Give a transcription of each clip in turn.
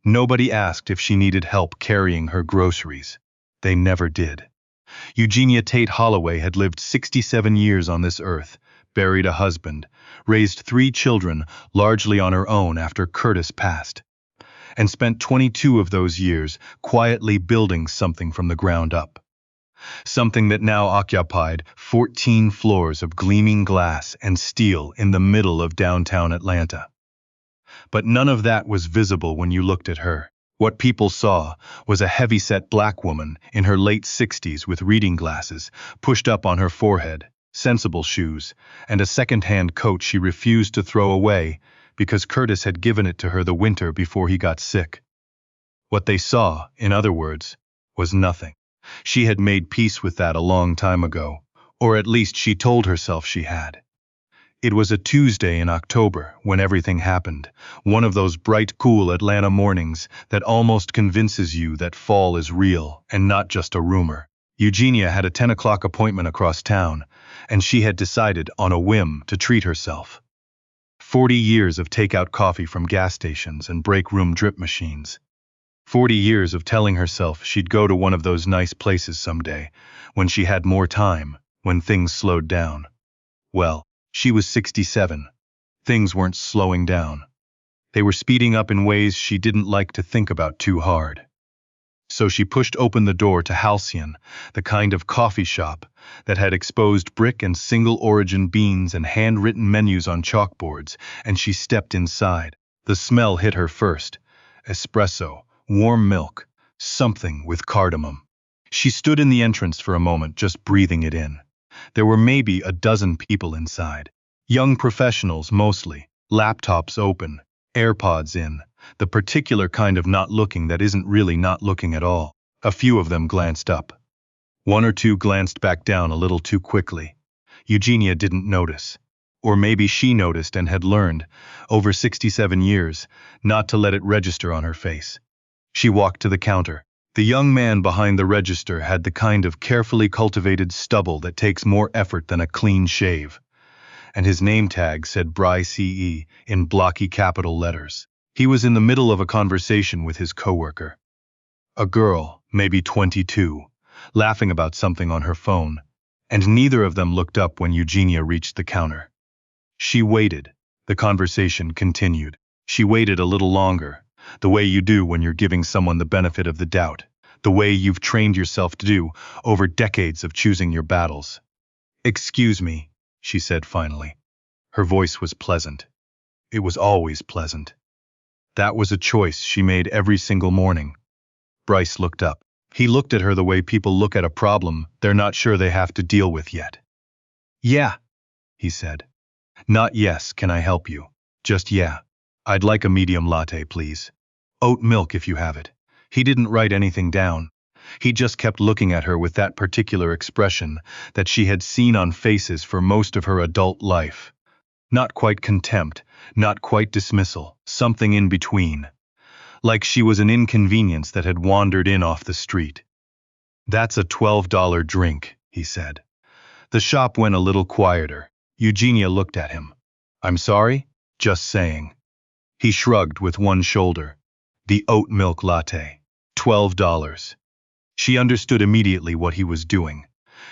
Nobody asked if she needed help carrying her groceries. They never did. Eugenia Tate Holloway had lived 67 years on this earth, buried a husband, raised 3 children largely on her own after Curtis passed, and spent 22 of those years quietly building something from the ground up. Something that now occupied 14 floors of gleaming glass and steel in the middle of downtown Atlanta. But none of that was visible when you looked at her. What people saw was a heavy-set black woman in her late 60s with reading glasses pushed up on her forehead, sensible shoes, and a second-hand coat she refused to throw away because Curtis had given it to her the winter before he got sick. What they saw, in other words, was nothing. She had made peace with that a long time ago, or at least she told herself she had. It was a Tuesday in October when everything happened, one of those bright, cool Atlanta mornings that almost convinces you that fall is real and not just a rumor. Eugenia had a 10 o'clock appointment across town, and she had decided on a whim to treat herself. 40 years of takeout coffee from gas stations and break room drip machines. 40 years of telling herself she'd go to one of those nice places someday, when she had more time, when things slowed down. Well, she was 67. Things weren't slowing down. They were speeding up in ways she didn't like to think about too hard. So she pushed open the door to Halcyon, the kind of coffee shop that had exposed brick and single-origin beans and handwritten menus on chalkboards, and she stepped inside. The smell hit her first. Espresso, warm milk, something with cardamom. She stood in the entrance for a moment, just breathing it in. There were maybe a dozen people inside. Young professionals mostly, laptops open, AirPods in, the particular kind of not looking that isn't really not looking at all. A few of them glanced up. 1 or 2 glanced back down a little too quickly. Eugenia didn't notice. Or maybe she noticed and had learned, over 67 years, not to let it register on her face. She walked to the counter. The young man behind the register had the kind of carefully cultivated stubble that takes more effort than a clean shave. And his name tag said Bryce E.E. in blocky capital letters. He was in the middle of a conversation with his coworker. A girl, maybe 22, laughing about something on her phone, and neither of them looked up when Eugenia reached the counter. She waited. The conversation continued. She waited a little longer. The way you do when you're giving someone the benefit of the doubt, the way you've trained yourself to do over decades of choosing your battles. "Excuse me," she said finally. Her voice was pleasant. It was always pleasant. That was a choice she made every single morning. Bryce looked up. He looked at her the way people look at a problem they're not sure they have to deal with yet. "Yeah," he said. "Not yes, can I help you? Just yeah. I'd like a medium latte, please. Oat milk if you have it." He didn't write anything down. He just kept looking at her with that particular expression that she had seen on faces for most of her adult life. Not quite contempt, not quite dismissal, something in between. Like she was an inconvenience that had wandered in off the street. "That's a $12 drink," he said. The shop went a little quieter. Eugenia looked at him. "I'm sorry? Just saying." He shrugged with one shoulder. "The oat milk latte. $12. She understood immediately what he was doing.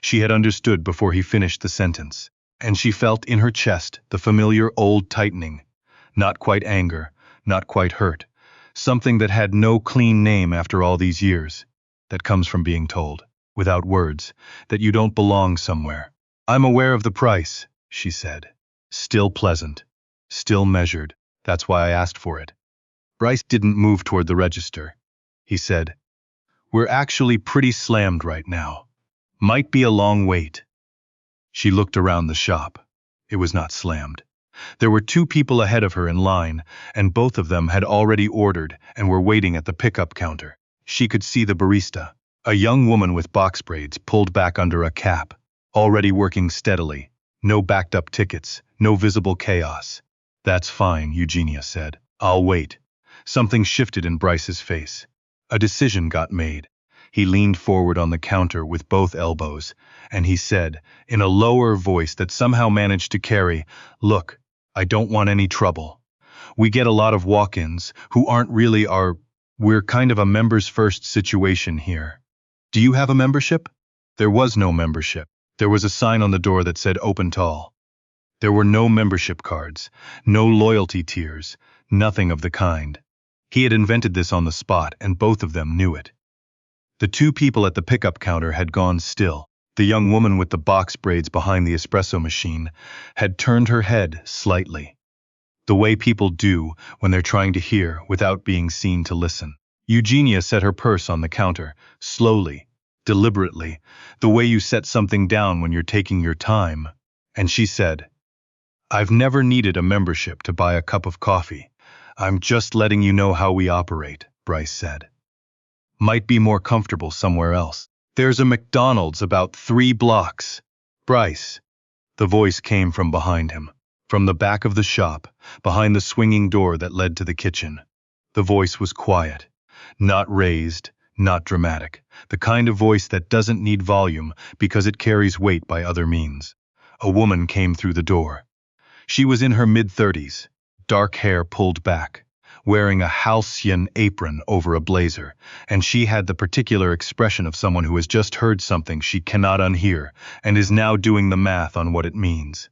She had understood before he finished the sentence, and she felt in her chest the familiar old tightening. Not quite anger, not quite hurt. Something that had no clean name after all these years. That comes from being told, without words, that you don't belong somewhere. "I'm aware of the price," she said. Still pleasant. Still measured. "That's why I asked for it." Bryce didn't move toward the register. He said, "We're actually pretty slammed right now. Might be a long wait." She looked around the shop. It was not slammed. There were 2 people ahead of her in line, and both of them had already ordered and were waiting at the pickup counter. She could see the barista, a young woman with box braids pulled back under a cap, already working steadily. No backed-up tickets, no visible chaos. "That's fine," Eugenia said. "I'll wait." Something shifted in Bryce's face. A decision got made. He leaned forward on the counter with both elbows, and he said, in a lower voice that somehow managed to carry, "Look, I don't want any trouble. We get a lot of walk-ins who aren't really our We're kind of a members first situation here. Do you have a membership? There was no membership. There was a sign on the door that said open to all. There were no membership cards, no loyalty tiers, nothing of the kind. He had invented this on the spot, and both of them knew it. The two people at the pickup counter had gone still. The young woman with the box braids behind the espresso machine had turned her head slightly, the way people do when they're trying to hear without being seen to listen. Eugenia set her purse on the counter, slowly, deliberately, the way you set something down when you're taking your time, and she said, "I've never needed a membership to buy a cup of coffee. I'm just letting you know how we operate," Bryce said. "Might be more comfortable somewhere else. There's a McDonald's about 3 blocks. Bryce." The voice came from behind him, from the back of the shop, behind the swinging door that led to the kitchen. The voice was quiet, not raised, not dramatic, the kind of voice that doesn't need volume because it carries weight by other means. A woman came through the door. She was in her mid-30s, dark hair pulled back, wearing a halcyon apron over a blazer, and she had the particular expression of someone who has just heard something she cannot unhear and is now doing the math on what it means.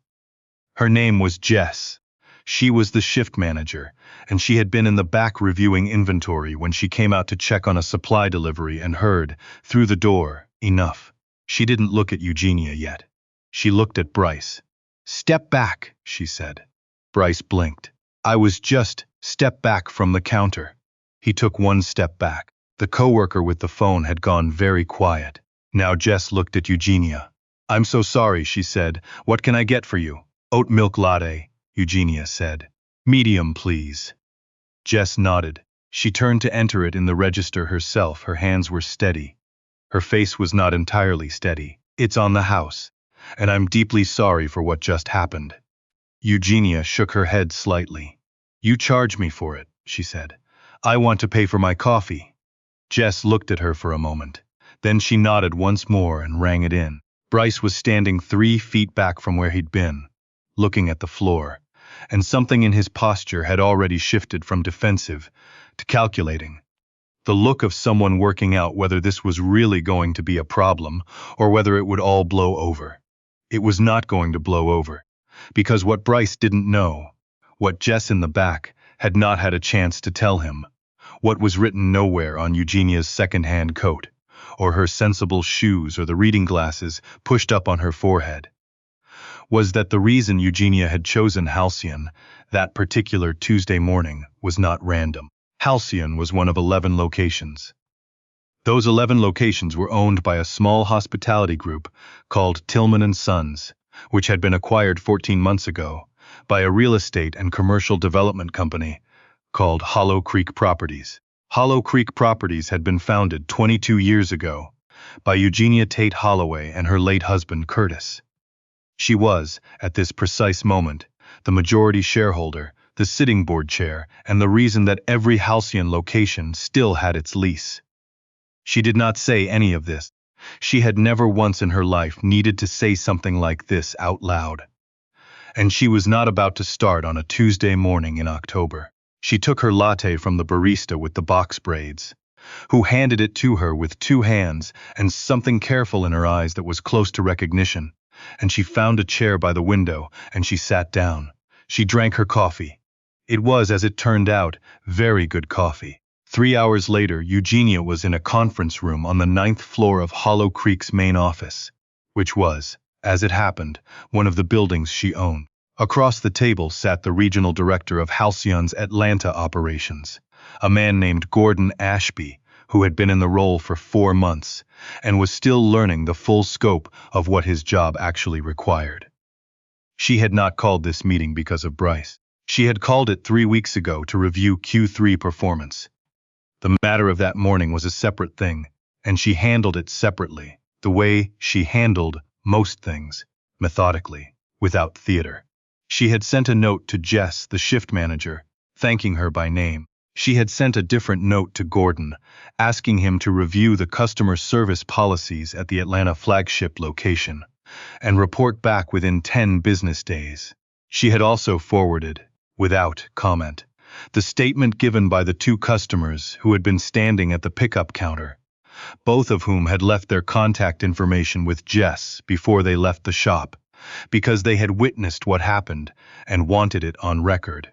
Her name was Jess. She was the shift manager, and she had been in the back reviewing inventory when she came out to check on a supply delivery and heard, through the door, enough. She didn't look at Eugenia yet. She looked at Bryce. "Step back," she said. Bryce blinked. "I was just step back from the counter." He took one step back. The coworker with the phone had gone very quiet. Now Jess looked at Eugenia. "I'm so sorry," she said. "What can I get for you?" "Oat milk latte," Eugenia said. "Medium, please." Jess nodded. She turned to enter it in the register herself. Her hands were steady. Her face was not entirely steady. "It's on the house, and I'm deeply sorry for what just happened." Eugenia shook her head slightly. "You charge me for it," she said. "I want to pay for my coffee." Jess looked at her for a moment. Then she nodded once more and rang it in. Bryce was standing 3 feet back from where he'd been, looking at the floor, and something in his posture had already shifted from defensive to calculating. The look of someone working out whether this was really going to be a problem or whether it would all blow over. It was not going to blow over, because what Bryce didn't know, what Jess in the back had not had a chance to tell him, what was written nowhere on Eugenia's second-hand coat, or her sensible shoes or the reading glasses pushed up on her forehead, was that the reason Eugenia had chosen Halcyon that particular Tuesday morning was not random. Halcyon was one of 11 locations. Those 11 locations were owned by a small hospitality group called Tillman & Sons, which had been acquired 14 months ago by a real estate and commercial development company called Hollow Creek Properties. Hollow Creek Properties had been founded 22 years ago by Eugenia Tate Holloway and her late husband Curtis. She was, at this precise moment, the majority shareholder, the sitting board chair, and the reason that every Halcyon location still had its lease. She did not say any of this. She had never once in her life needed to say something like this out loud. And she was not about to start on a Tuesday morning in October. She took her latte from the barista with the box braids, who handed it to her with 2 hands and something careful in her eyes that was close to recognition, and she found a chair by the window and she sat down. She drank her coffee. It was, as it turned out, very good coffee. 3 hours later, Eugenia was in a conference room on the 9th floor of Hollow Creek's main office, which was, as it happened, one of the buildings she owned. Across the table sat the regional director of Halcyon's Atlanta operations, a man named Gordon Ashby, who had been in the role for 4 months and was still learning the full scope of what his job actually required. She had not called this meeting because of Bryce. She had called it 3 weeks ago to review Q3 performance. The matter of that morning was a separate thing, and she handled it separately, the way she handled most things, methodically, without theater. She had sent a note to Jess, the shift manager, thanking her by name. She had sent a different note to Gordon, asking him to review the customer service policies at the Atlanta flagship location and report back within 10 business days. She had also forwarded, without comment, The statement given by the two customers who had been standing at the pickup counter, both of whom had left their contact information with Jess before they left the shop, because they had witnessed what happened and wanted it on record.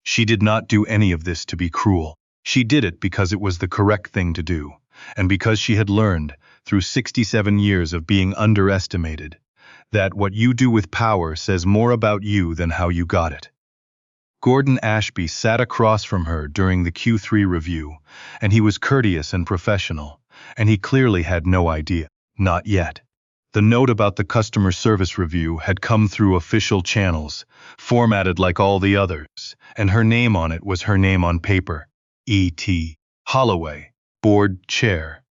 She did not do any of this to be cruel. She did it because it was the correct thing to do, and because she had learned, through 67 years of being underestimated, that what you do with power says more about you than how you got it. Gordon Ashby sat across from her during the Q3 review, and he was courteous and professional, and he clearly had no idea. Not yet. The note about the customer service review had come through official channels, formatted like all the others, and her name on it was her name on paper, E.T. Holloway, board chair,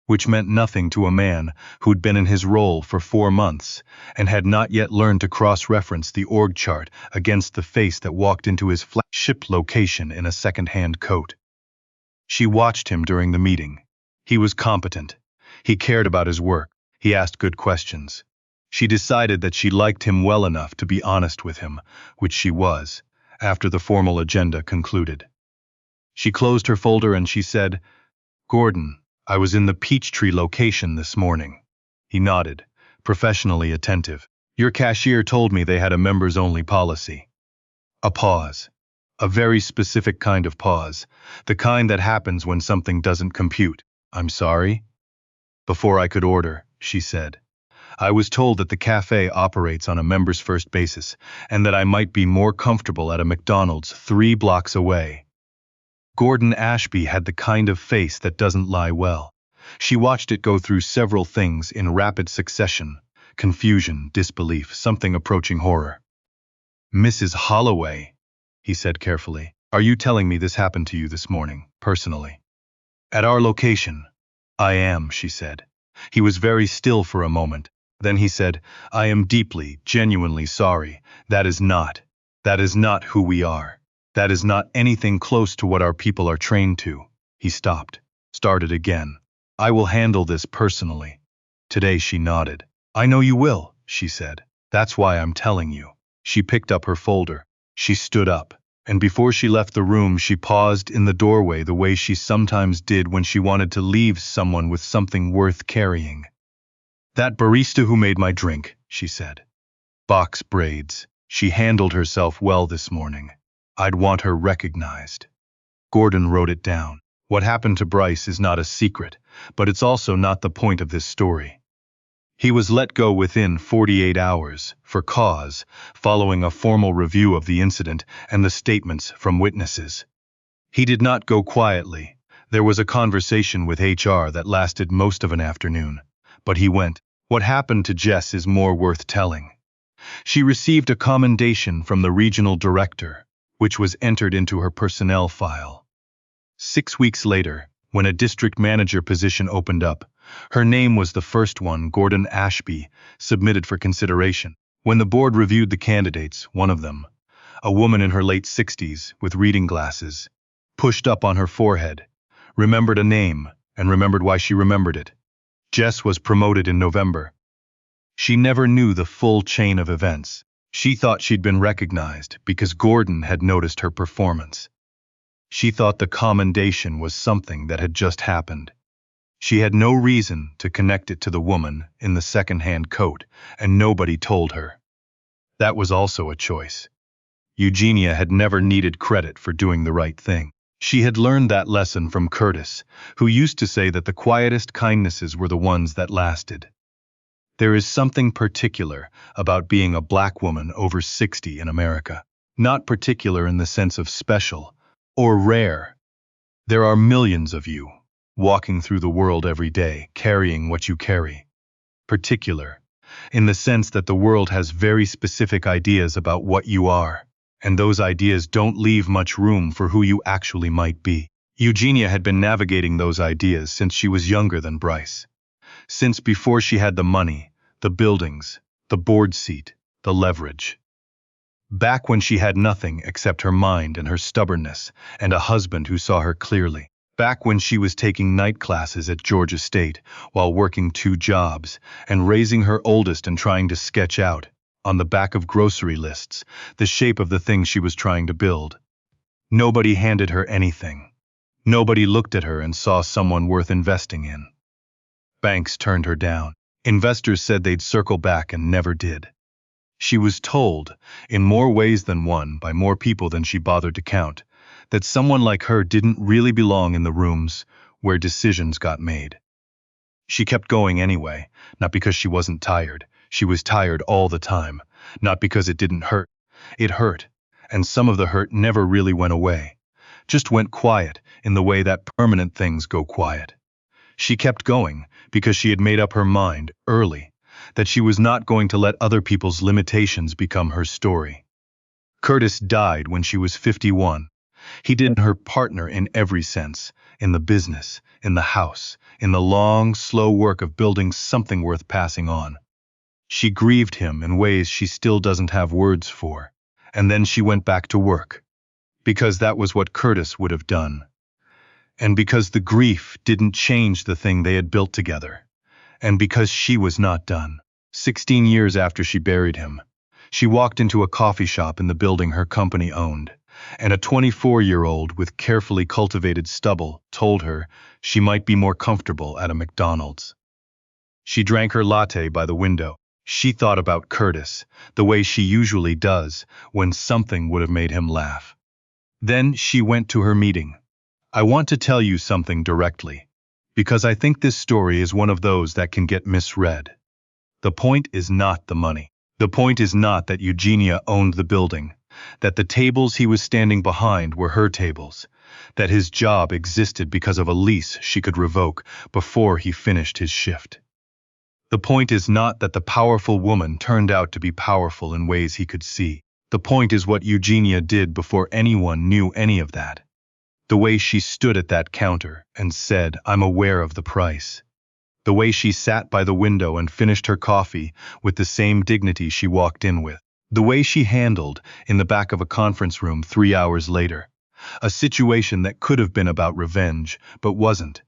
which meant nothing to a man who'd been in his role for 4 months and had not yet learned to cross-reference the org chart against the face that walked into his flagship location in a second-hand coat. She watched him during the meeting. He was competent. He cared about his work. He asked good questions. She decided that she liked him well enough to be honest with him, which she was, after the formal agenda concluded. She closed her folder and she said, "Gordon, I was in the Peachtree location this morning." He nodded, professionally attentive. "Your cashier told me they had a members-only policy." A pause. A very specific kind of pause. The kind that happens when something doesn't compute. "I'm sorry?" "Before I could order," she said. "I was told that the cafe operates on a members-first basis, and that I might be more comfortable at a McDonald's 3 blocks away." Gordon Ashby had the kind of face that doesn't lie well. She watched it go through several things in rapid succession: confusion, disbelief, something approaching horror. "Mrs. Holloway," he said carefully, "are you telling me this happened to you this morning, personally?" "At our location." "I am," she said. He was very still for a moment. Then he said, "I am deeply, genuinely sorry. That is not who we are. That is not anything close to what our people are trained to." He stopped, started again. "I will handle this personally." Today she nodded. "I know you will," she said. "That's why I'm telling you." She picked up her folder. She stood up, and before she left the room she paused in the doorway the way she sometimes did when she wanted to leave someone with something worth carrying. "That barista who made my drink," she said. "Box braids. She handled herself well this morning. I'd want her recognized." Gordon wrote it down. What happened to Bryce is not a secret, but it's also not the point of this story. He was let go within 48 hours, for cause, following a formal review of the incident and the statements from witnesses. He did not go quietly. There was a conversation with HR that lasted most of an afternoon. But he went. What happened to Jess is more worth telling. She received a commendation from the regional director, which was entered into her personnel file. 6 weeks later, when a district manager position opened up, her name was the first one Gordon Ashby submitted for consideration. When the board reviewed the candidates, one of them, a woman in her late 60s with reading glasses, pushed up on her forehead, remembered a name, and remembered why she remembered it. Jess was promoted in November. She never knew the full chain of events. She thought she'd been recognized because Gordon had noticed her performance. She thought the commendation was something that had just happened. She had no reason to connect it to the woman in the second-hand coat, and nobody told her. That was also a choice. Eugenia had never needed credit for doing the right thing. She had learned that lesson from Curtis, who used to say that the quietest kindnesses were the ones that lasted. There is something particular about being a black woman over 60 in America. Not particular in the sense of special or rare. There are millions of you, walking through the world every day, carrying what you carry. Particular, in the sense that the world has very specific ideas about what you are, and those ideas don't leave much room for who you actually might be. Eugenia had been navigating those ideas since she was younger than Bryce. Since before she had the money, the buildings, the board seat, the leverage. Back when she had nothing except her mind and her stubbornness, and a husband who saw her clearly. Back when she was taking night classes at Georgia State while working 2 jobs and raising her oldest and trying to sketch out, on the back of grocery lists, the shape of the thing she was trying to build. Nobody handed her anything. Nobody looked at her and saw someone worth investing in. Banks turned her down. Investors said they'd circle back and never did. She was told, in more ways than one by more people than she bothered to count, that someone like her didn't really belong in the rooms where decisions got made. She kept going anyway, not because she wasn't tired. She was tired all the time, not because it didn't hurt. It hurt, and some of the hurt never really went away, just went quiet in the way that permanent things go quiet. She kept going because she had made up her mind early that she was not going to let other people's limitations become her story. Curtis died when she was 51. He did her partner in every sense, in the business, in the house, in the long, slow work of building something worth passing on. She grieved him in ways she still doesn't have words for, and then she went back to work, because that was what Curtis would have done. And because the grief didn't change the thing they had built together, and because she was not done. 16 years after she buried him, she walked into a coffee shop in the building her company owned, and a 24-year-old with carefully cultivated stubble told her she might be more comfortable at a McDonald's. She drank her latte by the window. She thought about Curtis, the way she usually does when something would have made him laugh. Then she went to her meeting. I want to tell you something directly, because I think this story is one of those that can get misread. The point is not the money. The point is not that Eugenia owned the building, that the tables he was standing behind were her tables, that his job existed because of a lease she could revoke before he finished his shift. The point is not that the powerful woman turned out to be powerful in ways he could see. The point is what Eugenia did before anyone knew any of that. The way she stood at that counter and said, "I'm aware of the price." The way she sat by the window and finished her coffee with the same dignity she walked in with. The way she handled, in the back of a conference room 3 hours later, a situation that could have been about revenge, but wasn't,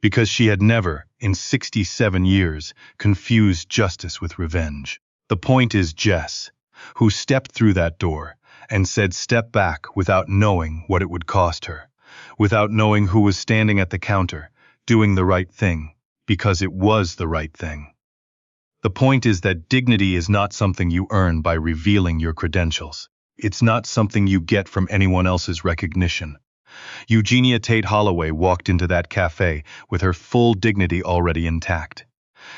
because she had never, in 67 years, confused justice with revenge. The point is Jess, who stepped through that door and said step back without knowing what it would cost her, without knowing who was standing at the counter, doing the right thing, because it was the right thing. The point is that dignity is not something you earn by revealing your credentials. It's not something you get from anyone else's recognition. Eugenia Tate Holloway walked into that cafe with her full dignity already intact.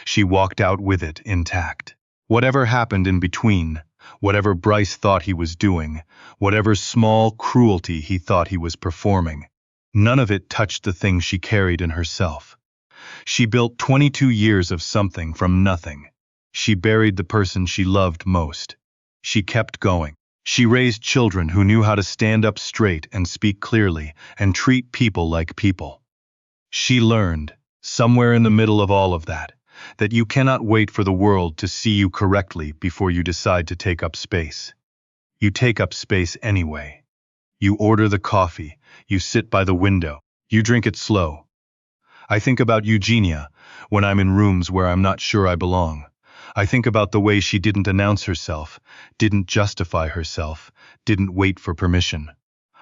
She walked out with it intact. Whatever happened in between, whatever Bryce thought he was doing, whatever small cruelty he thought he was performing, none of it touched the thing she carried in herself. She built 22 years of something from nothing. She buried the person she loved most. She kept going. She raised children who knew how to stand up straight and speak clearly and treat people like people. She learned, somewhere in the middle of all of that you cannot wait for the world to see you correctly before you decide to take up space. You take up space anyway. You order the coffee, you sit by the window, you drink it slow. I think about Eugenia when I'm in rooms where I'm not sure I belong. I think about the way she didn't announce herself, didn't justify herself, didn't wait for permission.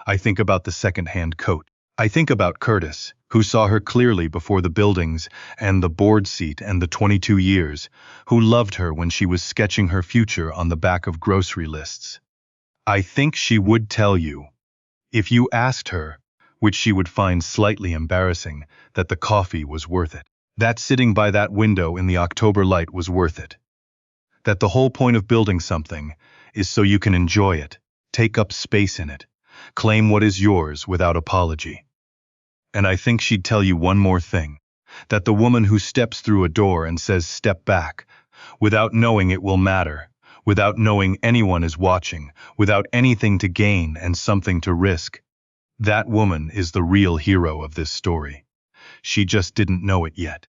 I think about the second-hand coat. I think about Curtis, who saw her clearly before the buildings and the board seat and the 22 years, who loved her when she was sketching her future on the back of grocery lists. I think she would tell you, if you asked her, which she would find slightly embarrassing, that the coffee was worth it. That sitting by that window in the October light was worth it. That the whole point of building something is so you can enjoy it, take up space in it, claim what is yours without apology. And I think she'd tell you one more thing, that the woman who steps through a door and says step back, without knowing it will matter, without knowing anyone is watching, without anything to gain and something to risk, that woman is the real hero of this story. She just didn't know it yet.